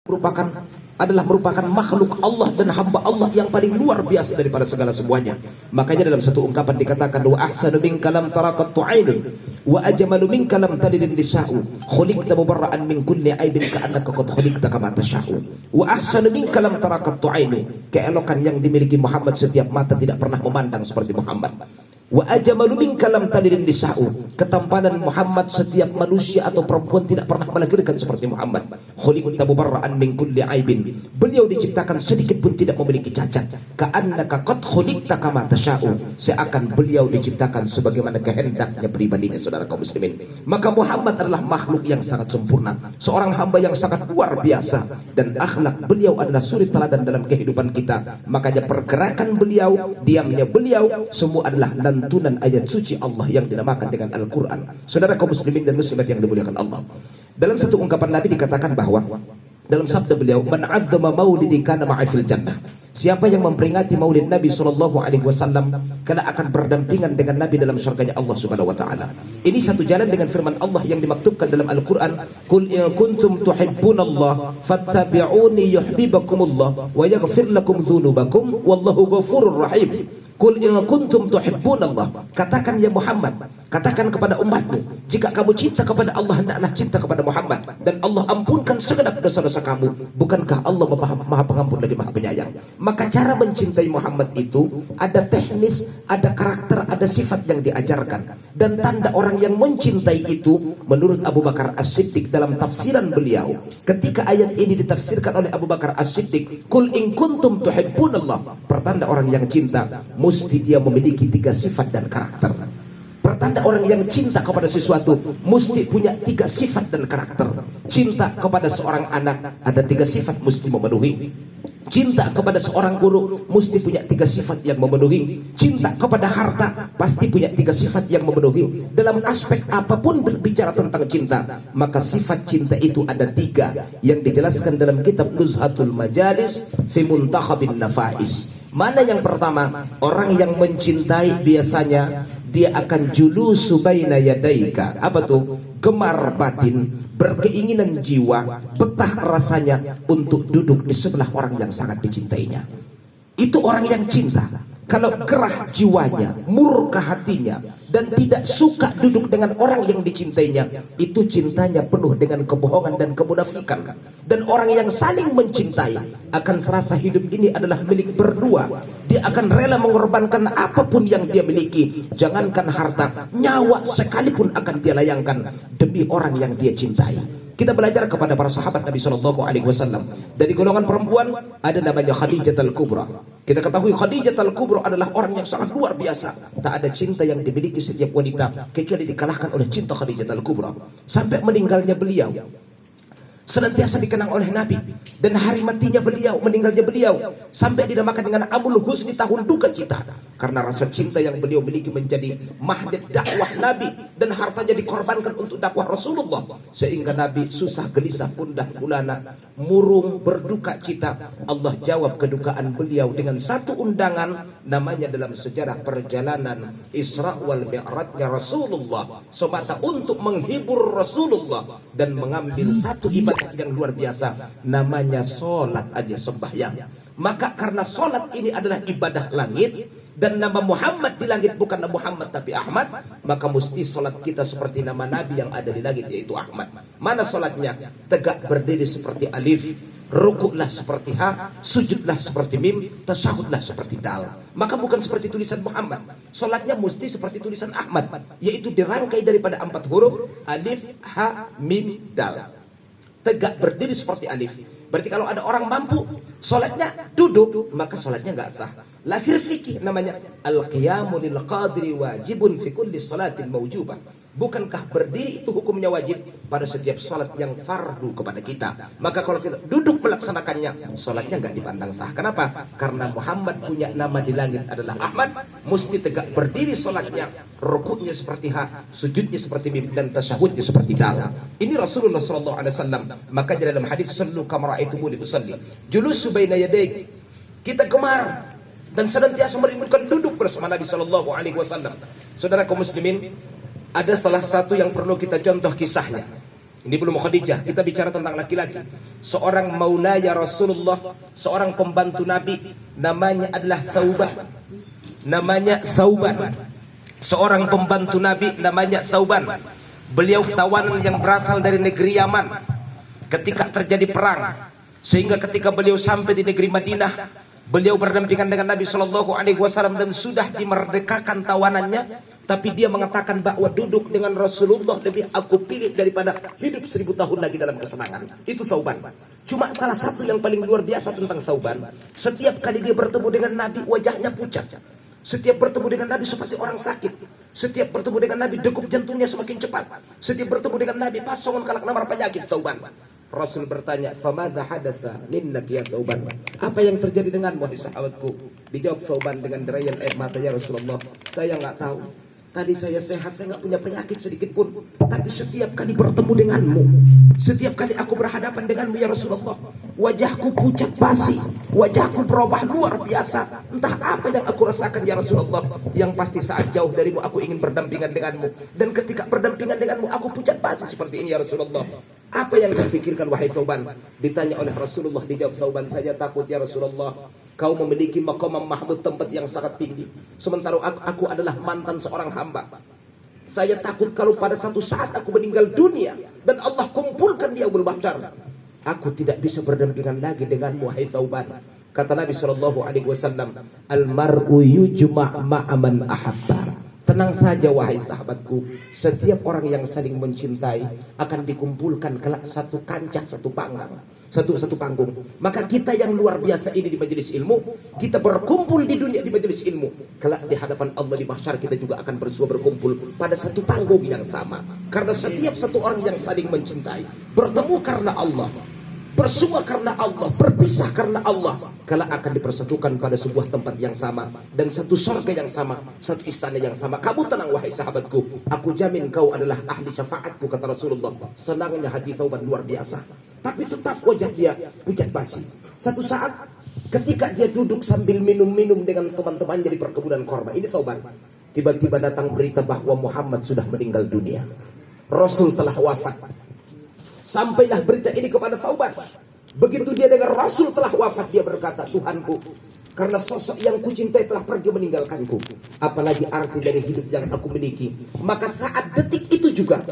merupakan makhluk Allah dan hamba Allah yang paling luar biasa daripada segala semuanya. Makanya dalam satu ungkapan dikatakan, wa ahsanu minka lam taraqattu 'ainun wa ajmalu minka lam talidin nisa'u khuliqta mubarra'an min kulli 'aibin ka'annaka qad khuliqta kama tasha'u. Wa ahsanu minka lam taraqattu 'ainun, keelokan yang dimiliki Muhammad setiap mata tidak pernah memandang seperti Muhammad. Wa ajmalu minka lam talidin nisa'u, ketampanan Muhammad setiap manusia atau perempuan tidak pernah melahirkan seperti Muhammad. Khuliqta mubarra'an min kulli 'aibin, beliau diciptakan sedikit pun tidak memiliki cacat. Ka'annaka qad khuliqta kama tasha'u, seakan beliau diciptakan sebagaimana kehendaknya pribadinya. Saudara kaum muslimin, maka Muhammad adalah makhluk yang sangat sempurna, seorang hamba yang sangat luar biasa, dan akhlak beliau adalah suri teladan dalam kehidupan kita. Makanya pergerakan beliau, diamnya beliau, semua adalah lantunan ayat suci Allah yang dinamakan dengan Al-Quran. Saudara kaum muslimin dan muslimat yang dimuliakan Allah, dalam satu ungkapan Nabi dikatakan bahwa dalam sabda beliau, man 'azzama maulidi kana ma'i fil jannah, siapa yang memperingati maulid Nabi SAW, karena akan berdampingan dengan Nabi dalam surganya Allah Subhanahu wa taala. Ini satu jalan dengan firman Allah yang dimaktubkan dalam Al-Qur'an, qul in kuntum tuhibbunallah fattabi'uni yuhibbukumullah wa yaghfir lakum dzunubakum wallahu ghafurur rahim. Qul in kuntum tuhibbunallah, katakan ya Muhammad, katakan kepada umatmu, jika kamu cinta kepada Allah, hendaklah cinta kepada Muhammad, dan Allah ampunkan segenap dosa-dosa kamu. Bukankah Allah Maha Pengampun lagi Maha Penyayang? Maka cara mencintai Muhammad itu ada teknis, ada karakter, ada sifat yang diajarkan. Dan tanda orang yang mencintai itu, menurut Abu Bakar As-Siddiq dalam tafsiran beliau, ketika ayat ini ditafsirkan oleh Abu Bakar As-Siddiq, qul in kuntum tuhibbunallah, pertanda orang yang cinta mesti dia memiliki 3 sifat dan karakter. Pertanda orang yang cinta kepada sesuatu mesti punya 3 sifat dan karakter. Cinta kepada seorang anak ada 3 sifat mesti memenuhi. Cinta kepada seorang guru mesti punya 3 sifat yang memenuhi. Cinta kepada harta pasti punya 3 sifat yang memenuhi. Dalam aspek apapun berbicara tentang cinta, maka sifat cinta itu ada 3 yang dijelaskan dalam kitab Nuzhatul Majalis fi Muntakhabin Nafais. Mana yang pertama? Orang yang mencintai biasanya dia akan julusu baina yadaika. Apa tuh? Gemar batin, berkeinginan jiwa, betah rasanya untuk duduk di sebelah orang yang sangat dicintainya. Itu orang yang cinta. Kalau gerah jiwanya, murka hatinya, dan tidak suka duduk dengan orang yang dicintainya, itu cintanya penuh dengan kebohongan dan kemunafikan. Dan orang yang saling mencintai akan serasa hidup ini adalah milik berdua. Dia akan rela mengorbankan apapun yang dia miliki, jangankan harta, nyawa sekalipun akan dia layangkan demi orang yang dia cintai. Kita belajar kepada para sahabat Nabi SAW. Dari golongan perempuan ada namanya Khadijah Al-Kubra. Kita ketahui Khadijah Al-Kubra adalah orang yang sangat luar biasa. Tak ada cinta yang dimiliki setiap wanita kecuali dikalahkan oleh cinta Khadijah Al-Kubra. Sampai meninggalnya beliau senantiasa dikenang oleh Nabi, dan hari matinya beliau, meninggalnya beliau, sampai dinamakan dengan Amul Husni, tahun duka cita, karena rasa cinta yang beliau miliki menjadi magnet dakwah Nabi, dan hartanya dikorbankan untuk dakwah Rasulullah, sehingga Nabi susah gelisah, gundah gulana, murung, berduka cita. Allah jawab kedukaan beliau dengan satu undangan, namanya dalam sejarah perjalanan Isra wal Mi'rajnya Rasulullah, semata untuk menghibur Rasulullah dan mengambil satu ibadah yang luar biasa, namanya sholat aja, sembahyang. Maka karena sholat ini adalah ibadah langit, dan nama Muhammad di langit bukan nama Muhammad tapi Ahmad, maka mesti sholat kita seperti nama Nabi yang ada di langit, yaitu Ahmad. Mana sholatnya? Tegak berdiri seperti alif, rukuklah seperti ha, sujudlah seperti mim, tasyahudlah seperti dal. Maka bukan seperti tulisan Muhammad. Sholatnya mesti seperti tulisan Ahmad, yaitu dirangkai daripada 4 huruf, alif, ha, mim, dal. Tegak berdiri seperti alif. Berarti kalau ada orang mampu sholatnya duduk, maka sholatnya nggak sah. Lahir fikih namanya al-qiyamu lil qadri wajibun fi kulli salatin mawjubah. Bukankah berdiri itu hukumnya wajib pada setiap sholat yang fardu kepada kita? Maka kalau kita duduk melaksanakannya, sholatnya nggak dipandang sah. Kenapa? Karena Muhammad punya nama di langit adalah Ahmad, mesti tegak berdiri sholatnya, rukuknya seperti ha, sujudnya seperti mim, dan tasyahudnya seperti dal. Ini Rasulullah SAW. Maka dalam hadis sallu kama ra'aitumuni usalli, julusu baina yadayk, kita gemar dan senantiasa merindukan duduk bersama Nabi SAW. Saudara kaum muslimin, ada salah satu yang perlu kita contoh kisahnya, Ini belum Khadijah, kita bicara tentang laki-laki. Seorang maulaya Rasulullah, seorang pembantu Nabi, namanya adalah Thauban. Namanya Thauban. Seorang pembantu Nabi namanya Thauban. Beliau tawanan yang berasal dari negeri Yaman ketika terjadi perang. Sehingga ketika beliau sampai di negeri Madinah, beliau berdampingan dengan Nabi Shallallahu Alaihi Wasallam dan sudah dimerdekakan tawanannya. Tapi dia mengatakan bahwa duduk dengan Rasulullah lebih aku pilih daripada hidup 1000 tahun lagi dalam kesenangan. Itu Thauban. Cuma salah satu yang paling luar biasa tentang Thauban, setiap kali dia bertemu dengan Nabi wajahnya pucat. Setiap bertemu dengan Nabi seperti orang sakit. Setiap bertemu dengan Nabi degup jantungnya semakin cepat. Setiap bertemu dengan Nabi pasongan kalak namar penyakit Thauban. Rasul bertanya, "Famadza hadatsa minnak ya Thauban?" Apa yang terjadi denganmu wahai sahabatku? Dijawab Thauban dengan derayan air mata, "Ya Rasulullah, saya enggak tahu. Tadi saya sehat, saya nggak punya penyakit sedikit pun. Tapi setiap kali bertemu denganmu, setiap kali aku berhadapan denganmu ya Rasulullah, wajahku pucat basi, wajahku berubah luar biasa. Entah apa yang aku rasakan ya Rasulullah. Yang pasti saat jauh darimu aku ingin berdampingan denganmu. Dan ketika berdampingan denganmu aku pucat basi seperti ini ya Rasulullah. Apa yang kau pikirkan wahai Thauban?" Ditanya oleh Rasulullah, dijawab Thauban, "Saya takut ya Rasulullah. Kau memiliki maqam mahmud, tempat yang sangat tinggi. Sementara aku adalah mantan seorang hamba. Saya takut kalau pada satu saat aku meninggal dunia dan Allah kumpulkan di yaumul mahsyar, aku tidak bisa berdampingan lagi denganmu wahai Thauban." Kata Nabi Shallallahu Alaihi Wasallam, "Al-mar'u yujma' ma'aman ahabba." Tenang saja wahai sahabatku, setiap orang yang saling mencintai akan dikumpulkan kelak satu kancah, satu panggung. Satu panggung. Maka kita yang luar biasa ini di majelis ilmu, kita berkumpul di dunia di majelis ilmu. Kelak di hadapan Allah di mahsyar kita juga akan bersua berkumpul pada satu panggung yang sama. Karena setiap satu orang yang saling mencintai, bertemu karena Allah, bersua karena Allah, berpisah karena Allah, kelak akan dipersatukan pada sebuah tempat yang sama dan satu surga yang sama, satu istana yang sama. Kamu tenang wahai sahabatku, aku jamin kau adalah ahli syafaatku, kata Rasulullah. Senangnya hati Thauban luar biasa, tapi tetap wajah dia pucat basi. Satu saat ketika dia duduk sambil minum-minum dengan teman-temannya di perkebunan korma, ini Thauban, tiba-tiba datang berita bahwa Muhammad sudah meninggal dunia, Rasul telah wafat. Sampailah berita ini kepada Thauban. Begitu dia dengar Rasul telah wafat, dia berkata, "Tuhanku, karena sosok yang kucintai telah pergi meninggalkanku, apalagi arti dari hidup yang aku miliki." Maka saat detik itu juga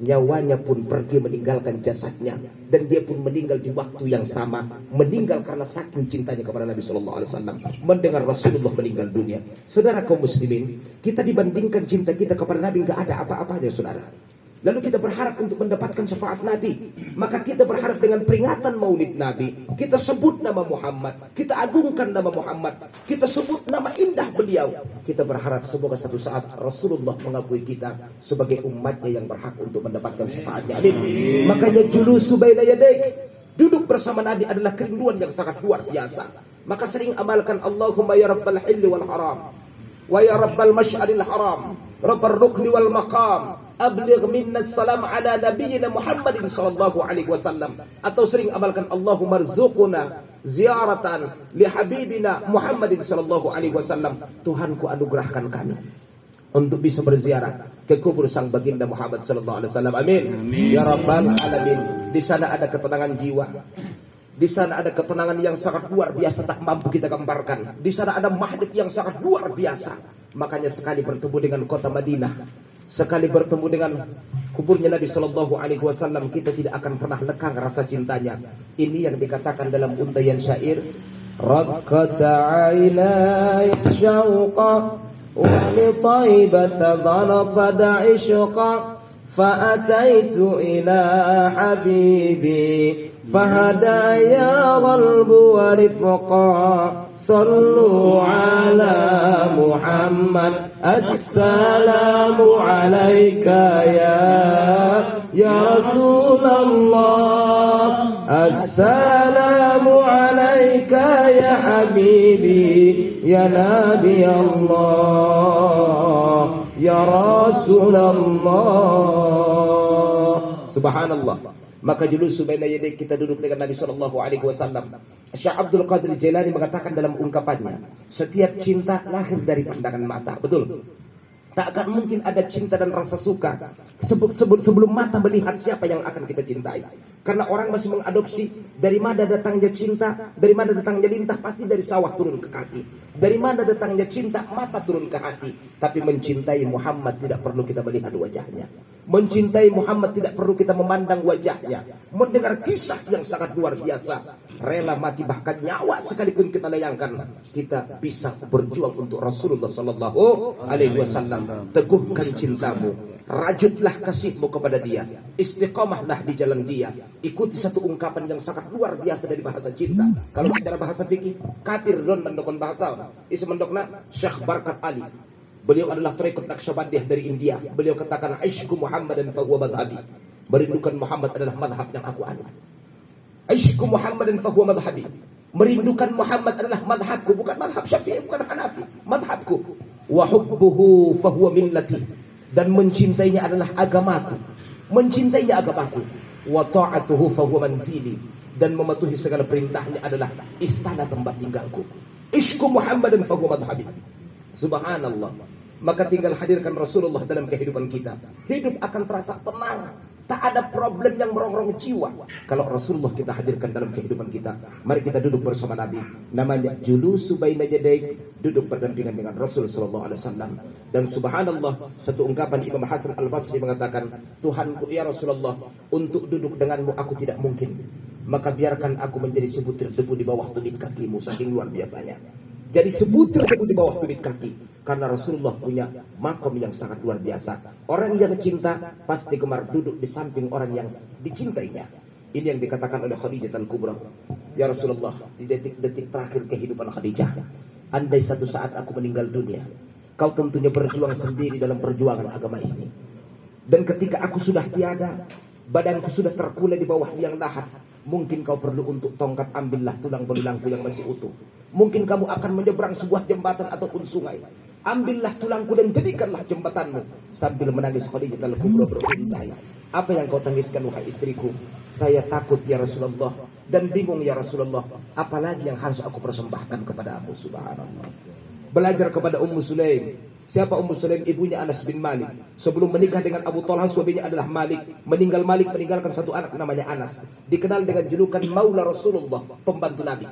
nyawanya pun pergi meninggalkan jasadnya, dan dia pun meninggal di waktu yang sama, meninggal karena saking cintanya kepada Nabi Shallallahu Alaihi Wasallam. Mendengar Rasulullah meninggal dunia, saudara kaum muslimin, kita dibandingkan cinta kita kepada Nabi nggak ada apa-apanya, saudara. Lalu kita berharap untuk mendapatkan syafaat Nabi, maka kita berharap dengan peringatan maulid Nabi, kita sebut nama Muhammad, kita agungkan nama Muhammad, kita sebut nama indah beliau. Kita berharap semoga satu saat Rasulullah mengakui kita sebagai umatnya yang berhak untuk mendapatkan syafaatnya. Amin. Makanya julusu baina yadaik, duduk bersama Nabi adalah kerinduan yang sangat luar biasa. Maka sering amalkan Allahumma ya rabbal hilli wal haram, wa ya rabbal masy'aril haram, rabbal rukni wal maqam, abligh minna salam ala nabiyyina Muhammadin sallallahu alaihi wasallam. Atau sering amalkan Allahumma rzuqna ziyaratan li habibina Muhammadin sallallahu alaihi wasallam. Tuhanku anugerahkan kami untuk bisa berziarah ke kubur sang baginda Muhammad sallallahu alaihi wasallam. Amin. Ya rabbal alamin. Di sana ada ketenangan jiwa. Di sana ada ketenangan yang sangat luar biasa, tak mampu kita gambarkan. Di sana ada magnet yang sangat luar biasa. Makanya sekali bertemu dengan kota Madinah, sekali bertemu dengan kuburnya Nabi Shallallahu Alaihi Wasallam, kita tidak akan pernah lekang rasa cintanya. Ini yang dikatakan dalam untayan syair, Raqqata aynaya syauqa wa li taibata dhanafada ishqa fa'ataitu ila habibi fahadaya qalbu wa rifqa sallu ala Muhammad assalamu alaika ya Rasulullah assalamu alaika ya habibi ya Nabi Allah ya Rasulullah. Subhanallah. Maka julusu baina yaday, kita duduk dengan Nabi sallallahu alaihi wasallam. Syekh Abdul Qadir Jailani mengatakan dalam ungkapannya, setiap cinta lahir dari pandangan mata. Betul. Tak akan mungkin ada cinta dan rasa suka sebelum mata melihat siapa yang akan kita cintai. Karena orang masih mengadopsi dari mana datangnya cinta, dari mana datangnya lintah, pasti dari sawah turun ke kaki. Dari mana datangnya cinta, mata turun ke hati. Tapi mencintai Muhammad tidak perlu kita melihat wajahnya. Mencintai Muhammad tidak perlu kita memandang wajahnya. Mendengar kisah yang sangat luar biasa. Rela mati bahkan nyawa sekalipun kita layangkan, kita bisa berjuang untuk Rasulullah sallallahu alaihi wasallam. Teguhkan cintamu, rajutlah kasihmu kepada dia, istiqamahlah di jalan dia. Ikuti satu ungkapan yang sangat luar biasa dari bahasa cinta. Kalau secara bahasa fikih, kafir don mendokon bahasa isi mendokna Syekh Barkat Ali. Beliau adalah tarekat Naqsyabandiyah dari India. Beliau katakan, "Aishku Muhammadan fa huwa madhhabi." Merindukan Muhammad adalah madhab yang aku anut. Aishku Muhammadan fa huwa madhhabi. Merindukan Muhammad adalah madhabku, bukan madhab Syafi'i, bukan Hanafi, madhabku. Wa hubbuhu fa huwa millati. Dan mencintainya adalah agamaku. Mencintainya agamaku. Wa ta'atuhu fa huwa manzili. Dan mematuhi segala perintahnya adalah istana tempat tinggalku. Ishku Muhammadan fa huwa madhhabi. Subhanallah. Maka tinggal hadirkan Rasulullah dalam kehidupan kita. Hidup akan terasa tenang. Tak ada problem yang merongrong jiwa kalau Rasulullah kita hadirkan dalam kehidupan kita. Mari kita duduk bersama Nabi. Namanya julusu baina yadaik, duduk berdampingan dengan Rasul sallallahu alaihi wasallam. Dan subhanallah, satu ungkapan Imam Hasan Al-Basri mengatakan, "Tuhanku ya Rasulullah, untuk duduk denganmu aku tidak mungkin. Maka biarkan aku menjadi sebutir debu di bawah tumit kakimu." Saking luar biasanya. Jadi sebutir debu di bawah tumit kaki. Karena Rasulullah punya makom yang sangat luar biasa. Orang yang cinta pasti gemar duduk di samping orang yang dicintainya. Ini yang dikatakan oleh Khadijah Al-Kubra. Ya Rasulullah, di detik-detik terakhir kehidupan Khadijah, andai satu saat aku meninggal dunia, kau tentunya berjuang sendiri dalam perjuangan agama ini. Dan ketika aku sudah tiada, badanku sudah terkulai di bawah liang lahat, mungkin kau perlu untuk tongkat, ambillah tulang belulangku yang masih utuh. Mungkin kamu akan menyeberang sebuah jembatan ataupun sungai. Ambillah tulangku dan jadikanlah jembatanmu. Sambil menangis Khadijah Al-Kubra berpintai, apa yang kau tangiskan wahai istriku? Saya takut ya Rasulullah, dan bingung ya Rasulullah, apalagi yang harus aku persembahkan kepadamu. Subhanallah. Belajar kepada Ummu Sulaim. Siapa Ummu Sulaim? Ibunya Anas bin Malik. Sebelum menikah dengan Abu Talha, suaminya adalah Malik. Malik meninggalkan satu anak namanya Anas. Dikenal dengan julukan Maula Rasulullah, pembantu Nabi.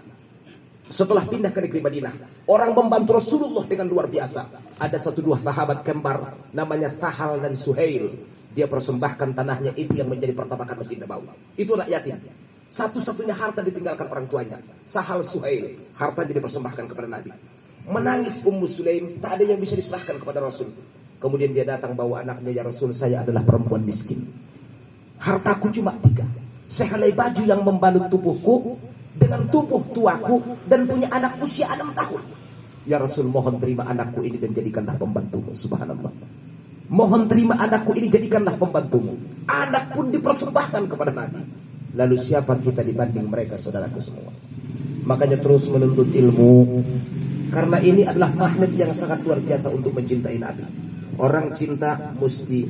Setelah pindah ke negeri Madinah, orang membantu Rasulullah dengan luar biasa. Ada satu dua sahabat kembar, namanya Sahal dan Suhail. Dia persembahkan tanahnya itu yang menjadi pertapakan Masjid Nabawi. Itu anak yatim. Satu-satunya harta ditinggalkan orang tuanya. Sahal Suhail, harta jadi persembahkan kepada Nabi. Menangis Ummu Sulaim, tak ada yang bisa diserahkan kepada Rasul. Kemudian dia datang bawa anaknya, ya Rasul, saya adalah perempuan miskin. Hartaku cuma 3. Sehelai baju yang membalut tubuhku dengan tubuh tuaku, dan punya anak usia 6 tahun. Ya Rasul, mohon terima anakku ini dan jadikanlah pembantumu. Subhanallah. Mohon terima anakku ini, jadikanlah pembantumu. Anak pun dipersembahkan kepada Nabi. Lalu siapa kita dibanding mereka, saudaraku semua? Makanya terus menuntut ilmu, karena ini adalah magnet yang sangat luar biasa untuk mencintai Nabi. Orang cinta mesti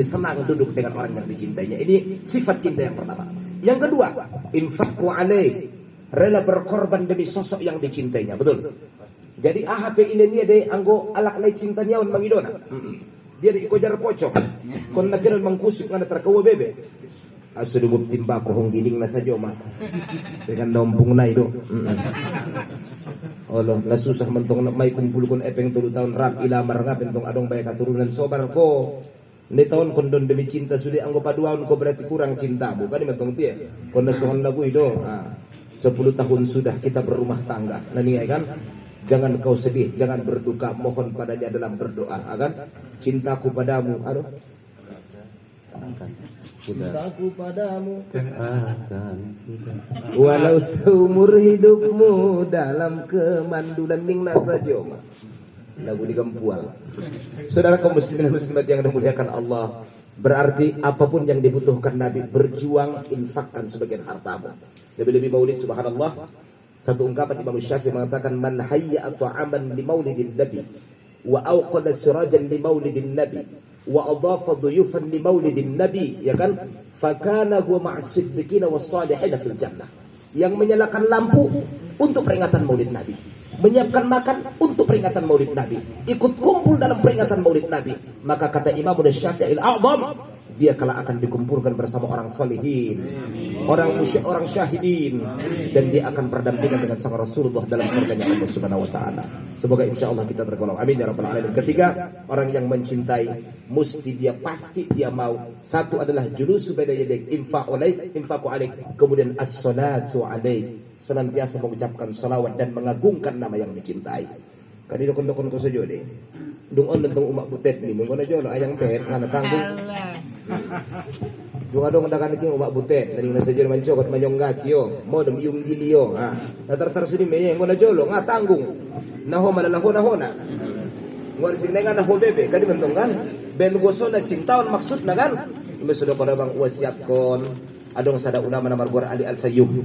senang duduk dengan orang yang dicintainya. Ini sifat cinta yang pertama. Yang kedua, infaqu alaih, rela berkorban demi sosok yang dicintainya. Betul. Jadi AHP ini dia anggo alak lai cintanya on mangidona. Dia di ikojar pocok. Kon nagano mangkusik ngana terkawa bebe. Asudugub timbako hong giling na sa joma. Dengan nombong na ido. Allah, nasusah mentong may kumpul kon epeng 3 tahun rap ilamar nga pentong adong bay katurunan sobar ko. Ni tahun kon don demi cinta suli anggo paduaon ko berarti kurang cintamu. Kan mentong tie. Kon nasuhan lagu ido. 10 tahun sudah kita berumah tangga. Naningay kan? Jangan kau sedih, jangan berduka, mohon padanya dalam berdoa, kan? Cintaku padamu, aduh. Cintaku padamu akan walau seumur hidupmu dalam kemandulan ning nasa joma. Lagu di Gempual. Saudara kaum muslimin dan muslimat yang dimuliakan Allah, berarti apapun yang dibutuhkan Nabi, berjuang, infakkan sebagian hartamu. Lebih-lebih maulid, subhanallah. Satu ungkapan Imam Syafi'i mengatakan, man hayya ta'aman li maulidin nabi wa awqada sirajan li maulidin nabi wa adhafa dhuyufan li maulidin nabi, ya kan, fakana huwa ma'as siddiqina was salihin fil jannah. Yang menyalakan lampu untuk peringatan maulid Nabi, menyiapkan makan untuk peringatan Maulid Nabi, ikut kumpul dalam peringatan Maulid Nabi, maka kata Imam Syafi'i al-A'zam, dia kala akan dikumpulkan bersama orang salihin, orang syahidin, dan dia akan berdampingan dengan sang Rasulullah dalam surganya Allah Subhanahu wa taala. Semoga insyaallah kita tergolong. Amin ya rabbal alamin. Ketiga, orang yang mencintai mesti dia pasti dia mau. Satu adalah julusu baina yadik, infaqu alaik, kemudian as-salatu alaik, senantiasa mengucapkan salawat dan mengagungkan nama yang dicintai. Kadi dokon-dokon ko sajo de. Dung on tentang umak butet ni, mengko na jolo ayang pet ngana tanggung. Dung adong dakan king umak butet, ning na sajo man cokot manyong yo, modem yung gilio, ha. Natar-tar sudi me ngona jolo nga tanggung. Naho malalahona-hona. Ngon sing nga naho bebe, kadi mentong kan. Ben goso na cintaon maksud na kan. Imesudo ko na bang wasiat kon adong sada ulama na Marbuar Ali Al-Fayyum.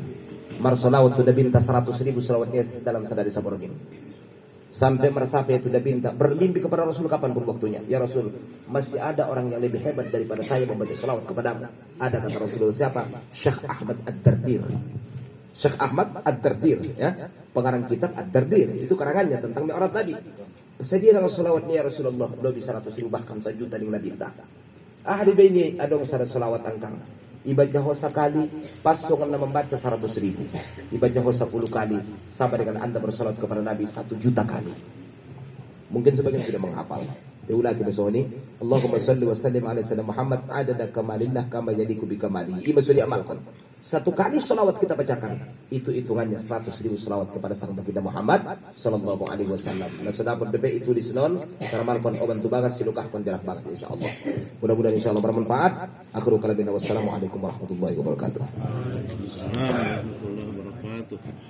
Marsalawat tu dabinta 100.000 salawatnya dalam sadari saborgin. Sampai meresapi itu dia minta bermimpi kepada Rasul kapanpun waktunya. Ya Rasul, masih ada orang yang lebih hebat daripada saya membaca salawat kepadamu. Ada kata Rasulullah, siapa? Syekh Ahmad Ad-Dardir. Syekh Ahmad Ad-Dardir, ya, pengarang kitab Ad-Dardir. Itu karangannya tentang Mi'raj tadi. Sedia dengan salawatnya ya Rasulullah, lebih 100.000 bahkan 1 juta dengan Nabi minta. Ahli baini ada sada salawat angkang. Ibaca hosa kali, pasungan na membaca 100.000. Ibaca hosa 10 kali, sama dengan anda bersolat kepada Nabi 1 juta kali. Mungkin sebagian sudah menghafal. Diulangi besok ini. Allahumma salli wa sallim ala sayyidina Muhammad adada kamalillah kama yaliku bi kamalihi. Ima sudah amalkan. 1 kali salawat kita bacakan, itu hitungannya 100.000 salawat kepada sang baginda Muhammad sallallahu alaihi wasallam. Nah, sudah berdebe itu di senon, karamalkan oban tu bagas silukah kon jalak bagas insyaallah. Mudah-mudahan insyaallah bermanfaat. Akhiru kalamina wassalamu alaikum warahmatullahi wabarakatuh. Waalaikumsalam warahmatullahi wabarakatuh.